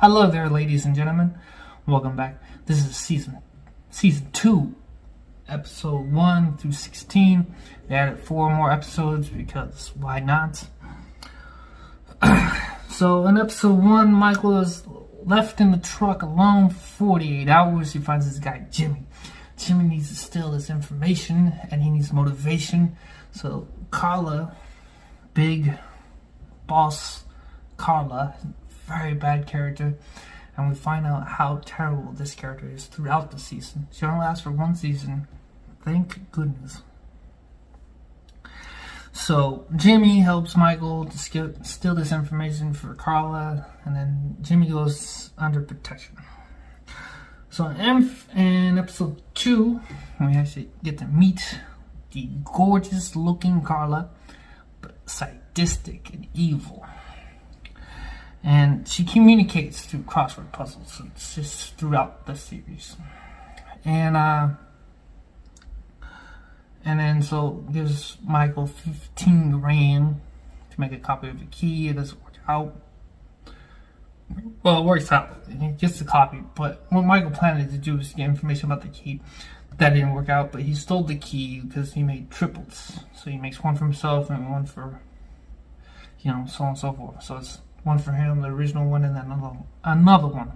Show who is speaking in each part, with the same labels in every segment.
Speaker 1: Hello there, ladies and gentlemen. Welcome back. This is season 2, episode 1 through 16. They added 4 more episodes because why not? So in episode 1, Michael is left in the truck alone for 48 hours. He finds this guy, Jimmy. Jimmy needs to steal this information and he needs motivation. So Carla, big boss Carla, very bad character, and we find out how terrible this character is throughout the season. She only lasts for 1 season, thank goodness. So Jimmy helps Michael to steal this information for Carla, and then Jimmy goes under protection. So in episode 2, we actually get to meet the gorgeous looking Carla, but sadistic and evil. And she communicates through crossword puzzles. So it's just throughout the series. And then so gives Michael 15 grand to make a copy of the key. It doesn't work out. Well, it works out. He gets the copy. But what Michael planned to do was to get information about the key. That didn't work out. But he stole the key because he made triplets. So he makes one for himself and one for, so on and so forth. So it's one for him, the original one, and then another one.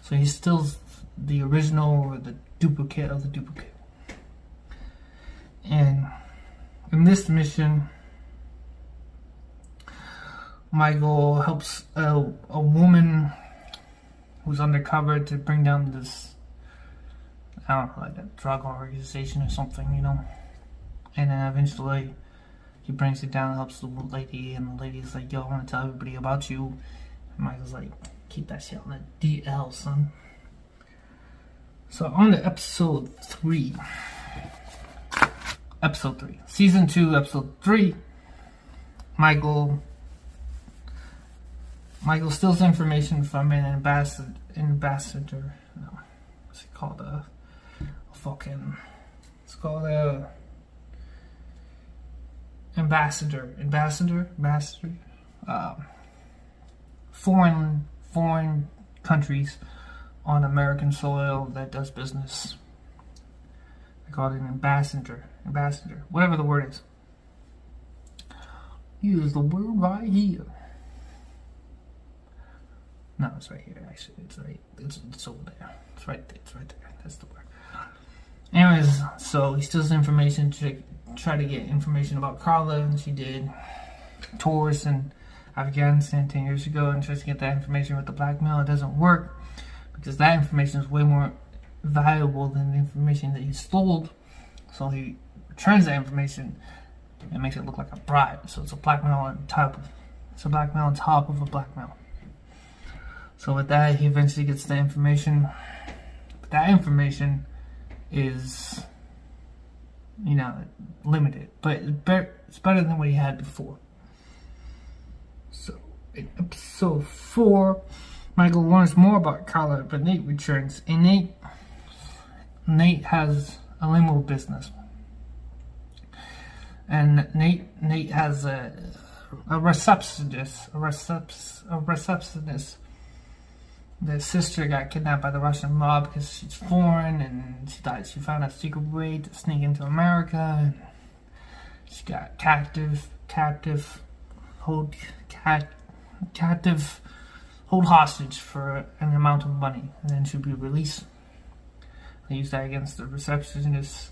Speaker 1: So he steals the original or the duplicate of the duplicate. And in this mission, Michael helps a woman who's undercover to bring down this, I don't know, like a drug organization or something, And then eventually he brings it down, helps the lady, and the lady's like, yo, I want to tell everybody about you. And Michael's like, keep that shit on the DL, son. So on to episode 3. Season 2, episode 3. Michael steals information from an ambassador. No, what's it called? It's called a ambassador. Foreign countries on American soil that does business. They call it an ambassador, whatever the word is. Use the word right here. No, it's right here. Actually, it's over there. It's right there. That's the word. Anyways, so he steals information to try to get information about Carla, and she did tours in Afghanistan 10 years ago and tries to get that information with the blackmail. It doesn't work because that information is way more valuable than the information that he stole. So he returns that information and makes it look like a bribe. So it's a blackmail on top of a blackmail. So with that, he eventually gets the information. But that information is, limited. But it's better than what he had before. So in episode 4, Michael learns more about Carla, but Nate returns. And Nate has a limo business. And Nate has a receptionist. The sister got kidnapped by the Russian mob because she's foreign, and she found a secret way to sneak into America. And she got captive, hold hostage for an amount of money, and then she'll be released. They use that against the receptionist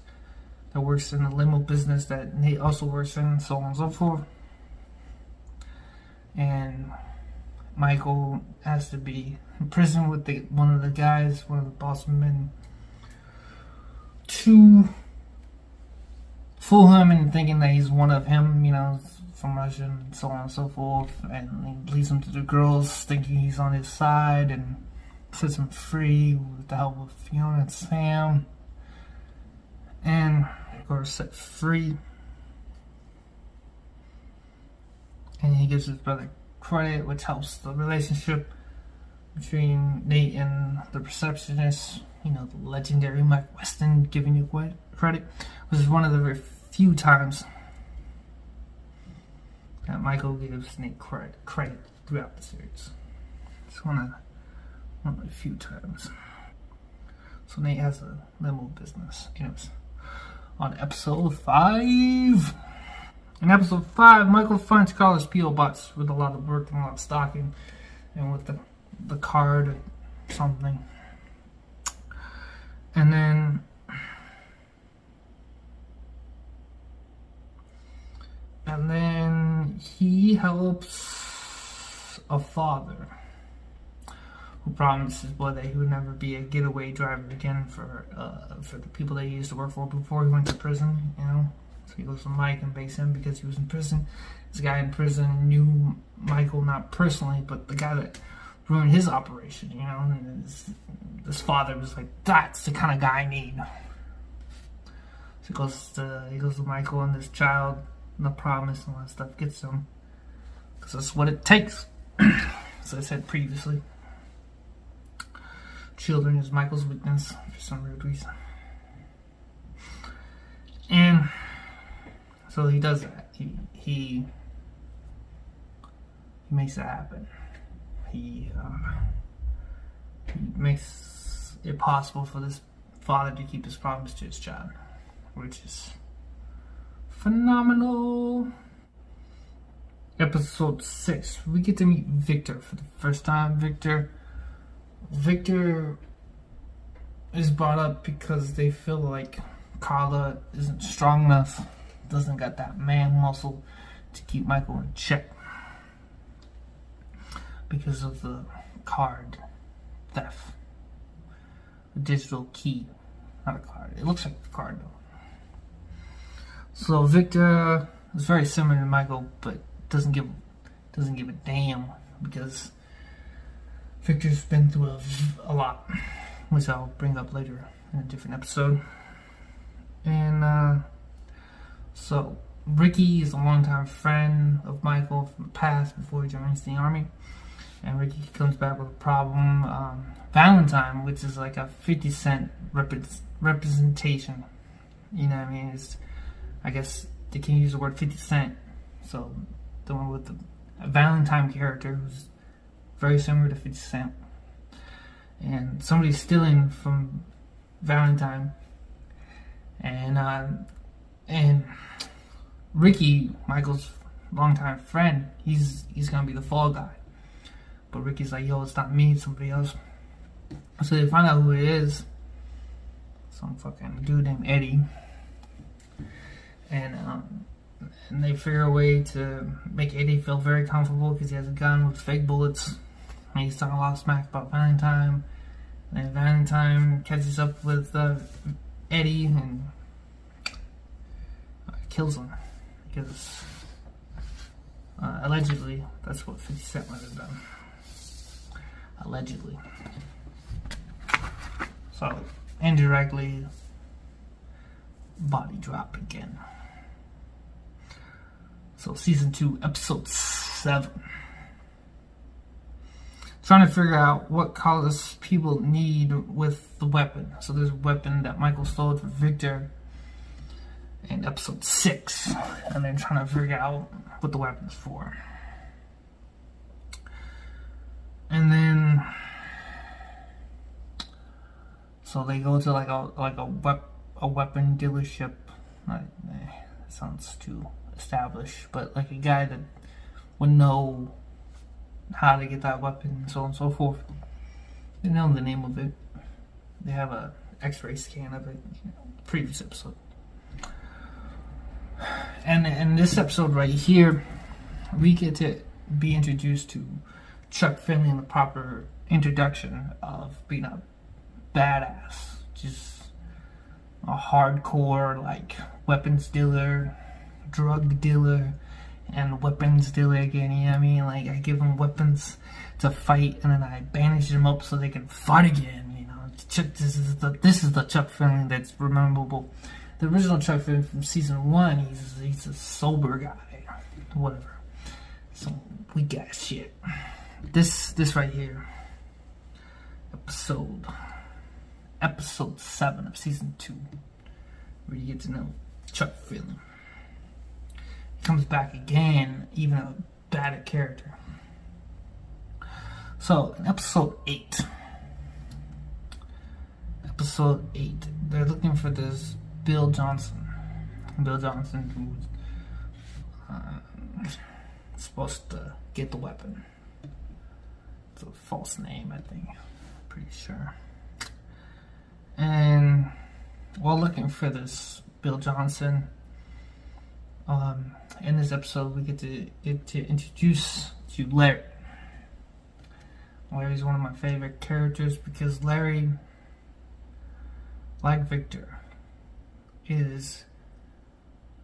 Speaker 1: that works in the limo business that Nate also works in, so on and so forth. And Michael has to be in prison with one of the boss men, to fool him and thinking that he's one of him, from Russia and so on and so forth. And he leads him to the girls thinking he's on his side and sets him free with the help of Fiona and Sam. And of course, set free. And he gives his brother credit, which helps the relationship between Nate and the receptionist. The legendary Mike Weston giving you credit, which is one of the very few times that Michael gives Nate credit throughout the series. Just one a few times. So Nate has a limo business. Anyways, on episode 5. In episode 5, Michael finds Carla's P.O. box with a lot of work and a lot of stocking, and with the card or something. And then he helps a father who promised his boy that he would never be a getaway driver again for the people that he used to work for before he went to prison, you know. So he goes to Mike and bakes him because he was in prison. This guy in prison knew Michael, not personally, but the guy that ruined his operation, you know. And his father was like, that's the kind of guy I need. So he goes to Michael and this child, and the promise and all that stuff gets him. Because that's what it takes. As I said previously. Children is Michael's weakness for some weird reason. And so he does that. He makes that happen. He makes it possible for this father to keep his promise to his child, which is phenomenal. Episode 6, we get to meet Victor for the first time. Victor is brought up because they feel like Carla isn't strong enough, doesn't got that man muscle to keep Michael in check because of the card theft. The digital key, not a card. It looks like a card though. So Victor is very similar to Michael, but doesn't give a damn because Victor's been through a lot, which I'll bring up later in a different episode. And so Ricky is a longtime friend of Michael from the past before he joins the army. And Ricky comes back with a problem. Valentine, which is like a 50 Cent representation. You know what I mean? It's, I guess they can use the word 50 Cent. So the one with the Valentine character who's very similar to 50 Cent. And somebody's stealing from Valentine. And Ricky, Michael's longtime friend, he's gonna be the fall guy. But Ricky's like, yo, it's not me, it's somebody else. So they find out who it is. Some fucking dude named Eddie. And they figure a way to make Eddie feel very comfortable because he has a gun with fake bullets. And he's talking a lot of smack about Valentine. And then Valentine catches up with Eddie and kills him. Because allegedly, that's what 50 Cent might have done. Allegedly. So, indirectly, body drop again. So, season 2, episode 7. Trying to figure out what Carla's people need with the weapon. So, there's a weapon that Michael stole from Victor in episode 6. And then trying to figure out what the weapon's for. And then, so they go to like a weapon dealership. That sounds too established, but like a guy that would know how to get that weapon and so on and so forth. They know the name of it. They have a X-ray scan of it. Previous episode. And in this episode right here, we get to be introduced to Chuck Finley in the proper introduction of being a badass, just a hardcore like weapons dealer, drug dealer, and weapons dealer again. You know what I mean? Like I give them weapons to fight, and then I bandage them up so they can fight again. You know, this is the Chuck Finley that's memorable. The original Chuck Finley from season 1, he's a sober guy, whatever. So we got shit. This right here, episode 7 of season 2, where you get to know Chuck Finley. He comes back again, even a better character. So, in episode 8, they're looking for this Bill Johnson. Bill Johnson, who's supposed to get the weapon. It's a false name, I think. Pretty sure. And while looking for this Bill Johnson, in this episode, we get to introduce to Larry. Larry's one of my favorite characters because Larry, like Victor, is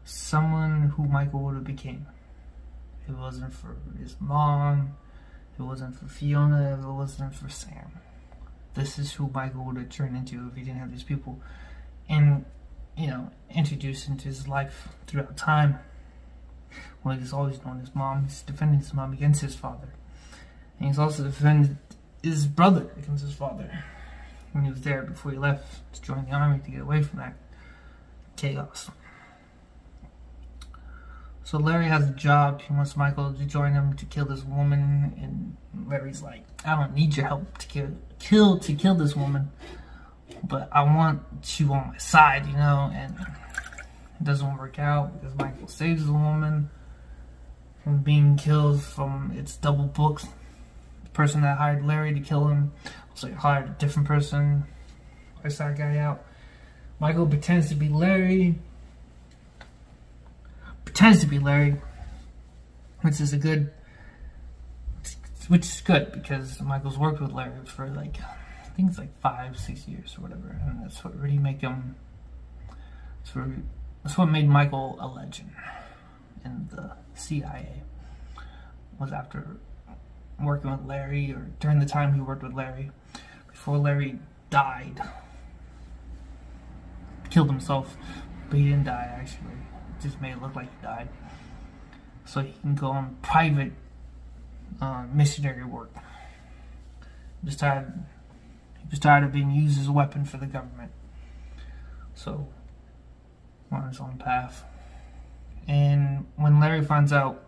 Speaker 1: someone who Michael would have became. If it wasn't for his mom, if it wasn't for Fiona, if it wasn't for Sam. This is who Michael would have turned into if he didn't have these people and, introduced into his life throughout time. Well, he's always known his mom. He's defending his mom against his father. And he's also defended his brother against his father when he was there before he left to join the army to get away from that chaos. So Larry has a job. He wants Michael to join him to kill this woman, and Larry's like, I don't need your help to kill this woman, but I want you on my side, and it doesn't work out because Michael saves the woman from being killed from its double booked. The person that hired Larry to kill him also hired a different person. Wipes that guy out. Michael pretends to be Larry, which is good because Michael's worked with Larry for I think it's 5-6 years or whatever, and that's what really make him. That's what made Michael a legend in the CIA. Was after working with Larry, or during the time he worked with Larry, before Larry died, killed himself, but he didn't die actually. Just made it look like he died, so he can go on private missionary work. He was tired of being used as a weapon for the government, so on his own path. And when Larry finds out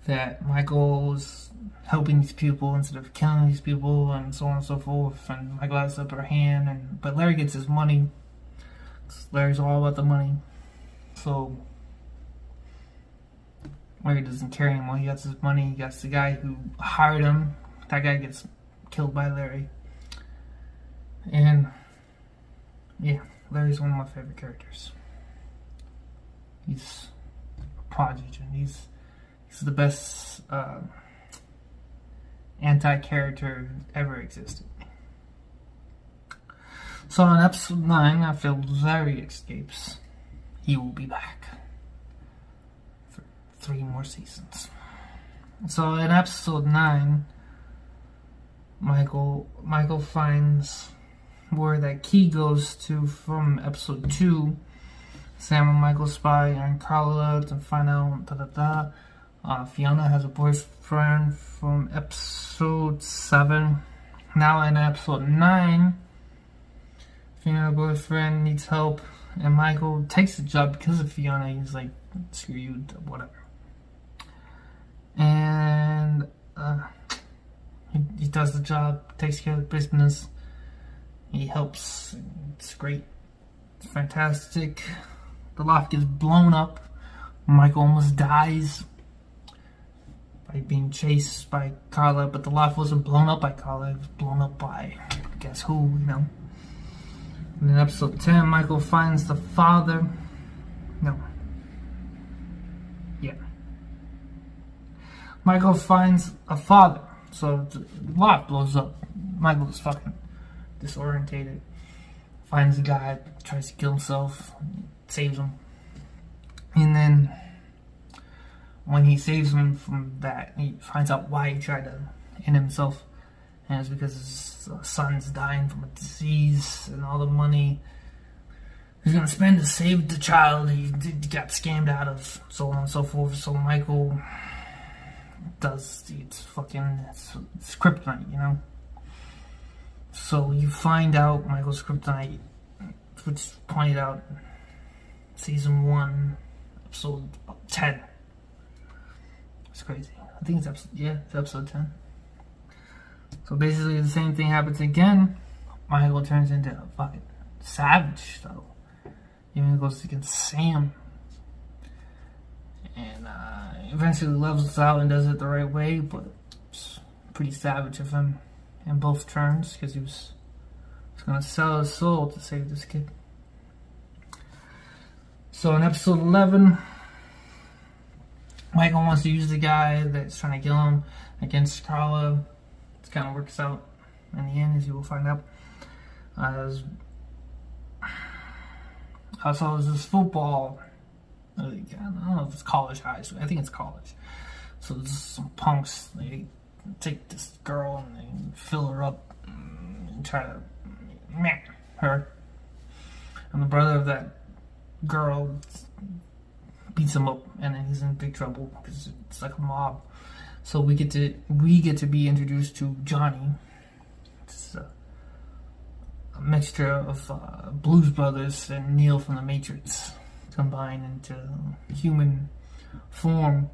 Speaker 1: that Michael's helping these people instead of killing these people, and so on and so forth, and Michael has the upper hand, but Larry gets his money. Larry's all about the money. So Larry doesn't care anymore. He gets his money. He gets the guy who hired him. That guy gets killed by Larry. And yeah, Larry's one of my favorite characters. He's a prodigy. He's the best anti-character ever existed. So in episode 9, after Larry escapes, he will be back for 3 more seasons. So in episode 9, Michael finds where that key goes to from episode 2. Sam and Michael spy on Carla to find out Fiona has a boyfriend from episode 7. Now in episode 9, Fiona's boyfriend needs help, and Michael takes the job because of Fiona. He's like, screw you, whatever. And he does the job, takes care of the business. He helps. It's great. It's fantastic. The loft gets blown up. Michael almost dies by being chased by Carla, but the loft wasn't blown up by Carla. It was blown up by guess who, And in episode 10, Michael finds the father. Michael finds a father. So the loft blows up. Michael's fucking disorientated. Finds a guy, tries to kill himself, saves him. And then when he saves him from that, he finds out why he tried to end himself. And it's because his son's dying from a disease, and all the money he's going to spend to save the child he got scammed out of, so on and so forth. So Michael does, it's kryptonite, So you find out Michael's kryptonite, which is pointed out season 1, episode 10. It's crazy. I think it's episode 10. So basically the same thing happens again. Michael turns into a fucking savage, though. Even goes against Sam. And eventually levels out and does it the right way, but it's pretty savage of him in both turns, because he was going to sell his soul to save this kid. So in episode 11, Michael wants to use the guy that's trying to kill him against Carla. It kind of works out in the end, as you will find out. Also, there's this football. I don't know if it's college high school. I think it's college. So there's some punks. They take this girl and they fill her up and try to meh her. And the brother of that girl beats him up, and then he's in big trouble because it's like a mob. So we get to be introduced to Johnny. It's a mixture of Blues Brothers and Neo from the Matrix combined into human form.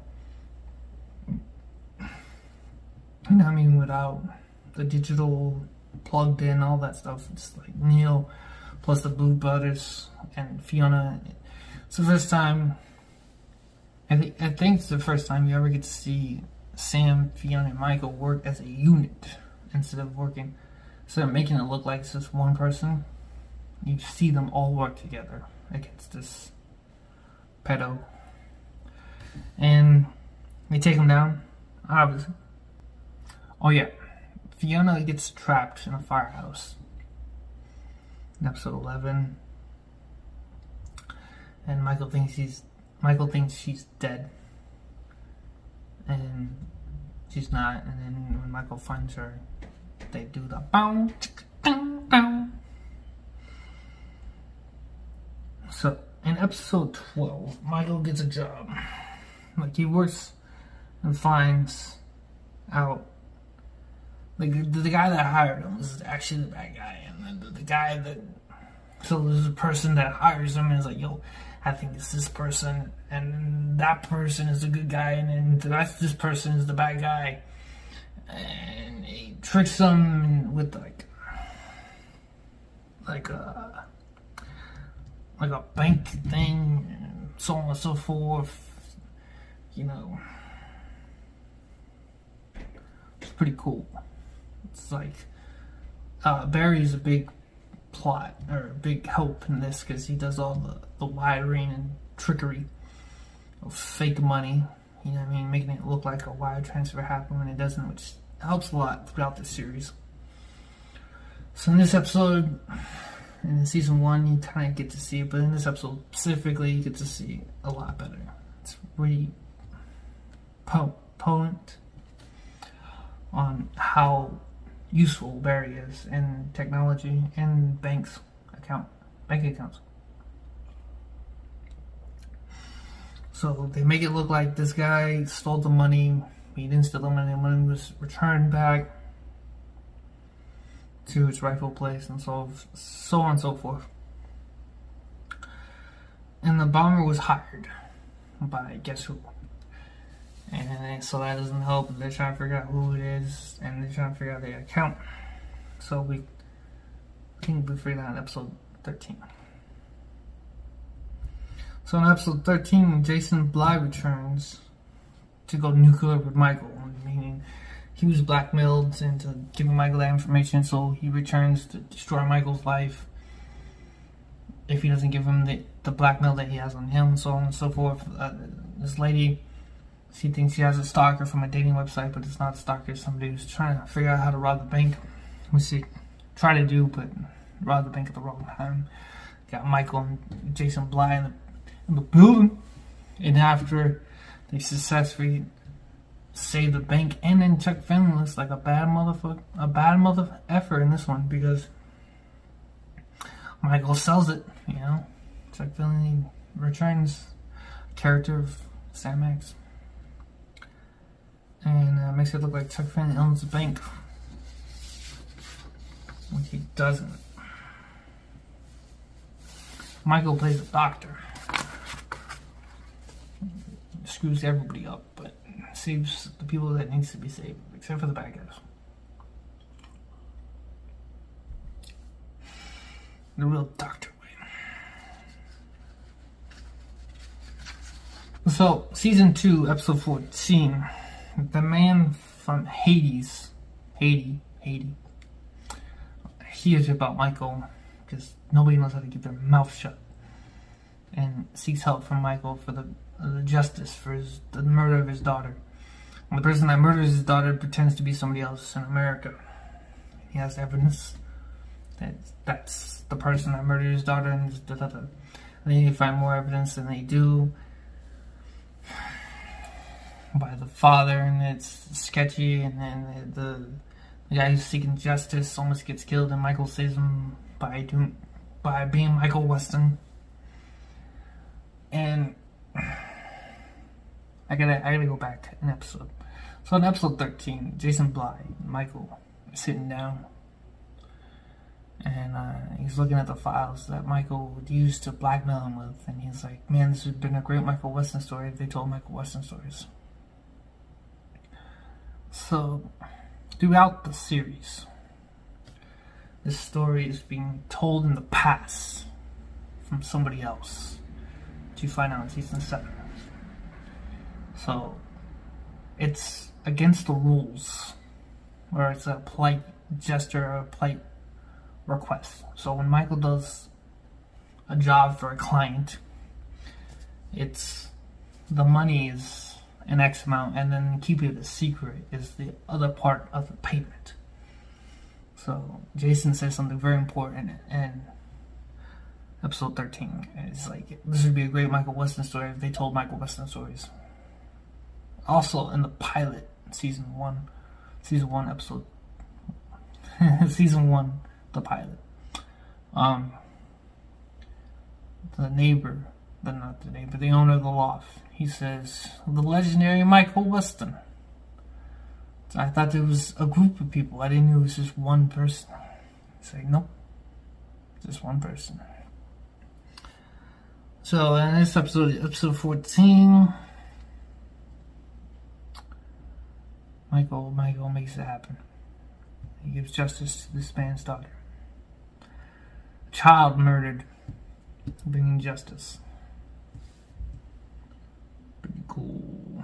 Speaker 1: You know what I mean? Without the digital plugged in, all that stuff. It's like Neo plus the Blues Brothers and Fiona. It's the first time. I think it's the first time you ever get to see Sam, Fiona, and Michael work as a unit instead of making it look like it's just one person. You see them all work together against this pedo, and they take him down, obviously. Oh yeah, Fiona gets trapped in a firehouse in episode 11, and Michael thinks she's dead, and she's not. And then when Michael finds her, they do the bow, bow, bow. So in episode 12, Michael gets a job. Like, he works and finds out, like, the guy that hired him was actually the bad guy, and the guy that, so there's a person that hires him and is like, yo, I think it's this person, and that person is the good guy, and then this person is the bad guy, and he tricks them with like a bank thing, and so on and so forth. You know, it's pretty cool. It's like Barry's a big plot, or a big help in this, because he does all the wiring and trickery of fake money, you know what I mean, making it look like a wire transfer happened when it doesn't, which helps a lot throughout the series. So in this episode, in season 1, you kind of get to see it, but in this episode specifically, you get to see a lot better. It's really potent on how useful Barry is in technology and bank accounts. So they make it look like this guy stole the money. He didn't steal the money. The money was returned back to its rightful place, and so on and so forth. And the bomber was hired by guess who? And so that doesn't help. They're trying to figure out who it is, and they're trying to figure out their account. So we think we figured out in episode 13. So in episode 13, Jason Bly returns to go nuclear with Michael, meaning he was blackmailed into giving Michael that information, so he returns to destroy Michael's life if he doesn't give him the blackmail that he has on him, so on and so forth. This lady, she thinks she has a stalker from a dating website, but it's not a stalker. It's somebody who's trying to figure out how to rob the bank, which she tried to do, but robbed the bank at the wrong time. Got Michael and Jason Bly in the building, and after they successfully save the bank, and then Chuck Finley looks like a bad mother effer in this one, because Michael sells it, you know. Chuck Finley returns character of Sam X, and makes it look like Chuck Finley owns the bank when he doesn't. Michael plays a doctor. Screws everybody up, but saves the people that needs to be saved, except for the bad guys. the real doctor way. So, season 2, episode 14, the man from Haiti, hears about Michael because nobody knows how to keep their mouth shut, and seeks help from Michael for the justice for the murder of his daughter. And the person that murders his daughter pretends to be somebody else in America. He has evidence that that's the person that murdered his daughter, and then you find more evidence than they do by the father, and it's sketchy, and then the guy who's seeking justice almost gets killed, and Michael saves him by being Michael Weston. And I gotta go back to an episode. So in episode 13, Jason Bly and Michael are sitting down, and he's looking at the files that Michael would use to blackmail him with, and he's like, man, this would have been a great Michael Weston story if they told Michael Weston stories. So, throughout the series, this story is being told in the past from somebody else, which you find out in season 7. So, it's against the rules, or it's a polite gesture or a polite request. So when Michael does a job for a client, it's the money is an X amount, and then keeping it a secret is the other part of the payment. So Jason says something very important in episode 13. It's like, this would be a great Michael Weston story if they told Michael Weston stories. Also in the pilot, season 1 episode season 1, the pilot, the owner of the loft, he says, the legendary Michael Weston. So I thought there was a group of people. I didn't know it was just one person. He's like, nope, just one person. So in this episode 14, Michael makes it happen. He gives justice to this man's daughter. A child murdered, bringing justice. Pretty cool.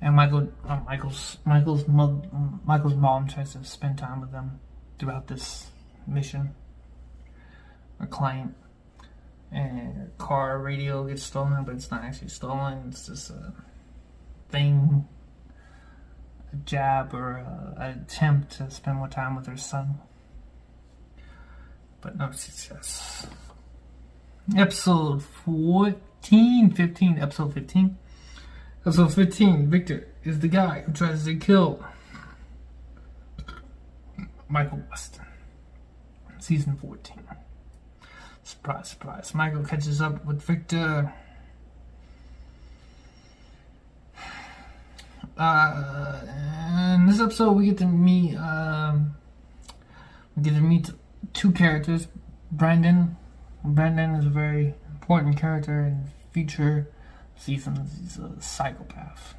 Speaker 1: And Michael's mom tries to spend time with them throughout this mission. A client, and a car radio gets stolen, but it's not actually stolen. It's just a thing, a jab, or an attempt to spend more time with her son, but no success. Episode 15. Episode 15, Victor is the guy who tries to kill Michael Weston. Season 14. Surprise, surprise. Michael catches up with Victor. In this episode, we get to meet two characters. Brandon is a very important character in future seasons. He's a psychopath.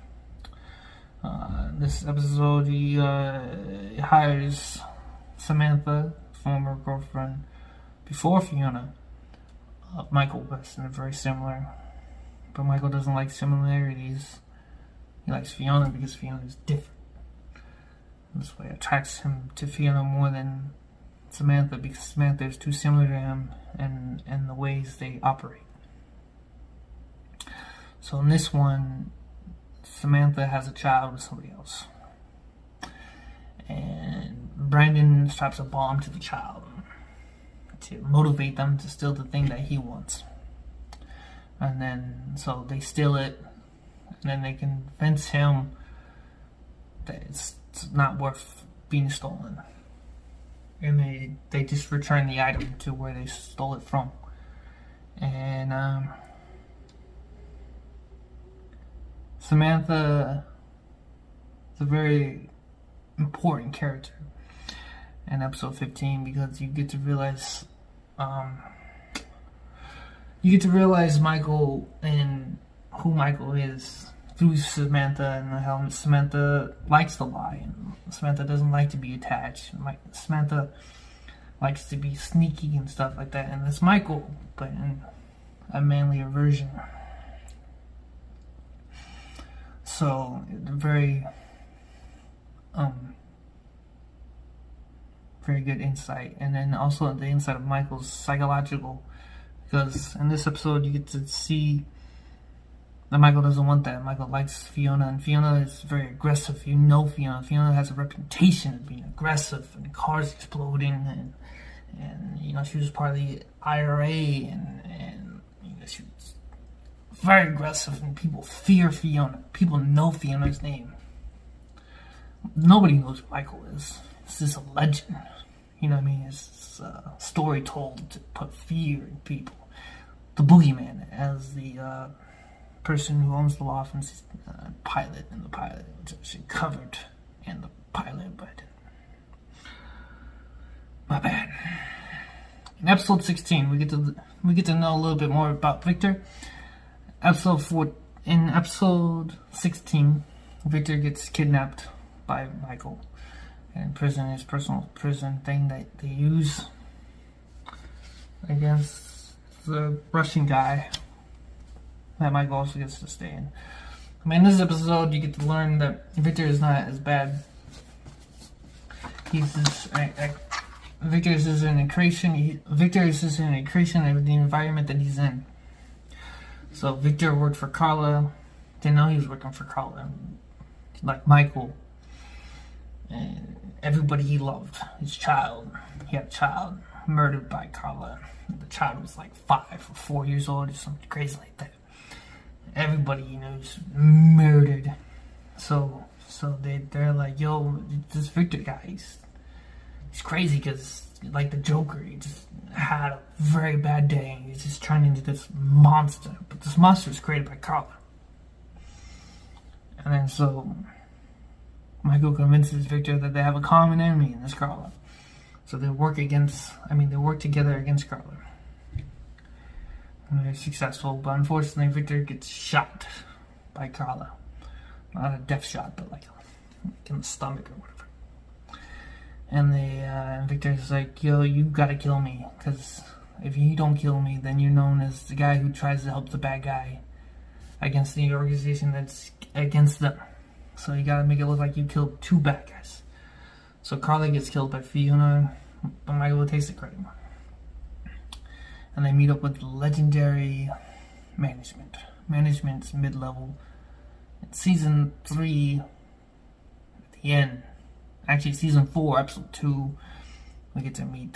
Speaker 1: This episode, he hires Samantha, former girlfriend before Fiona, of Michael Weston. They're very similar, but Michael doesn't like similarities. He likes Fiona because Fiona is different. This way attracts him to Fiona more than Samantha, because Samantha is too similar to him and the ways they operate. So in this one, Samantha has a child with somebody else, and Brandon straps a bomb to the child to motivate them to steal the thing that he wants. And then so they steal it, and then they convince him that it's not worth being stolen, and they just return the item to where they stole it from. And Samantha is a very important character in episode 15, because you get to realize Michael and who Michael is through Samantha, and how Samantha likes to lie, and Samantha doesn't like to be attached. Samantha likes to be sneaky and stuff like that. And it's Michael, but in a manlier version. So very very good insight. And then also the insight of Michael's psychological, because in this episode you get to see that Michael doesn't want that. Michael likes Fiona, and Fiona is very aggressive. You know Fiona. Fiona has a reputation of being aggressive, and cars exploding, and you know, she was part of the IRA, and you know, she was very aggressive, and people fear Fiona. People know Fiona's name. Nobody knows who Michael is. It's just a legend. You know what I mean? It's a story told to put fear in people. The boogeyman, as the person who owns the law firm, pilot in the pilot, which is actually covered in the pilot, but my bad. In episode 16, we get to know a little bit more about Victor. In episode 16, Victor gets kidnapped by Michael and in prison, his personal prison thing that they use against the Russian guy that Michael also gets to stay in. I mean, in this episode, you get to learn that Victor is not as bad. Victor is just an creation. Victor is just an creation of the environment that he's in. So Victor worked for Carla. Didn't know he was working for Carla. Like Michael. And everybody he loved. His child. He had a child murdered by Carla. The child was like 5 or 4 years old or something crazy like that. Everybody he knows murdered. So they're like, yo, this Victor guy, he's crazy, because like the Joker, he just had a very bad day. He's just turned into this monster. But this monster was created by Carla. And then so Michael convinces Victor that they have a common enemy, and that's Carla. So they work together against Carla. And they're successful, but unfortunately Victor gets shot by Carla. Not a death shot, but like in the stomach or whatever. And Victor's like, yo, you gotta kill me, because if you don't kill me, then you're known as the guy who tries to help the bad guy against the organization that's against them. So you gotta make it look like you killed 2 bad guys. So Carla gets killed by Fiona, but Michael takes the credit. And they meet up with legendary management. Management's mid-level. In season 3, at the end, actually season 4, episode 2, we get to meet.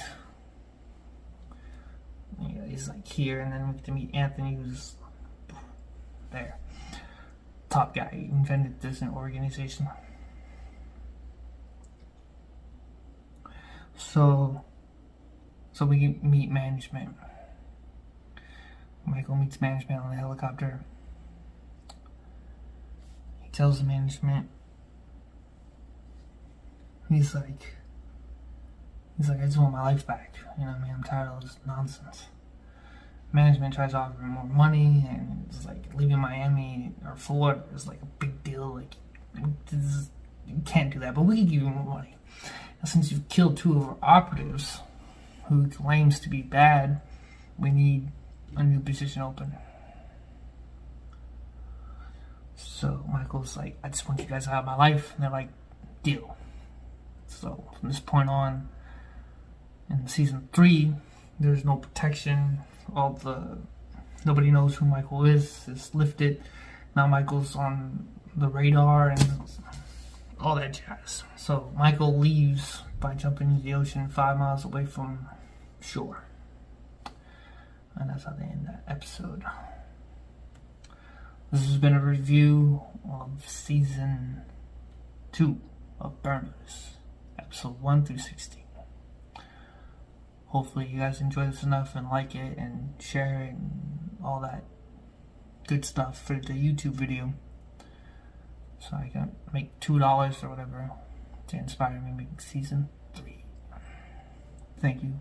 Speaker 1: Yeah, he's like here, and then we get to meet Anthony, who's there. Top guy. He invented this organization. So we meet management. Michael meets management on the helicopter. He tells the management, he's like, I just want my life back. You know what I mean? I'm tired of all this nonsense. Management tries to offer him more money, and it's like leaving Miami or Florida is like a big deal. Like, you can't do that, but we can give you more money. And since you've killed 2 of our operatives, who claims to be bad, we need a new position open. So Michael's like, I just want you guys out of my life. And they're like, deal. So from this point on, in season 3, there's no protection. Nobody knows who Michael is. It's lifted. Now Michael's on the radar and all that jazz. So Michael leaves by jumping into the ocean 5 miles away from shore. And that's how they end that episode. This has been a review of season 2 of Burners, episode 1 through 16. Hopefully you guys enjoy this enough and like it and share it and all that good stuff for the YouTube video, so I can make $2 or whatever to inspire me to make season 3. Thank you.